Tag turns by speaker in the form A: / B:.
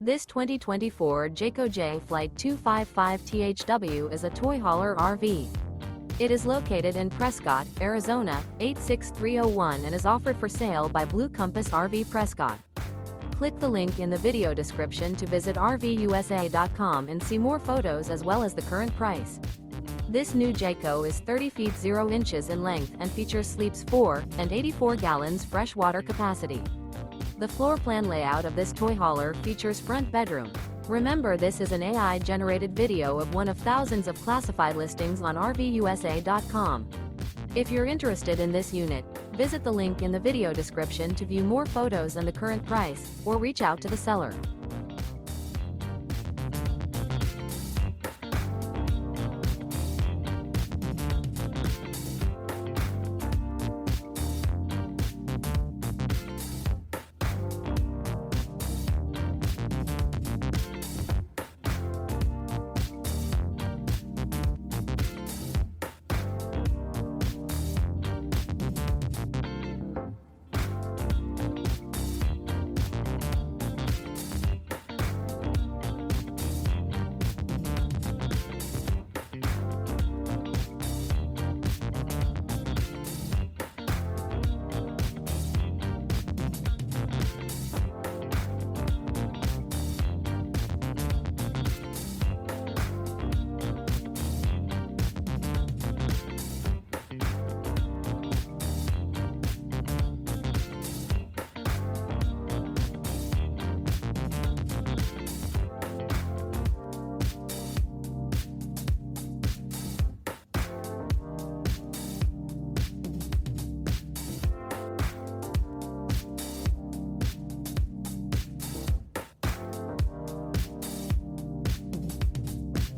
A: This 2024 Jayco Jay Flight 255 is a toy hauler RV. It is located in Prescott, Arizona, 86301 and is offered for sale by Blue Compass RV Prescott. Click the link in the video description to visit RVUSA.com and see more photos as well as the current price. This new Jayco is 30 feet 0 inches in length and features sleeps 4 and 84 gallons fresh water capacity. The floor plan layout of this toy hauler features front bedroom. Remember, this is an AI-generated video of one of thousands of classified listings on RVUSA.com. If you're interested in this unit, visit the link in the video description to view more photos and the current price, or reach out to the seller.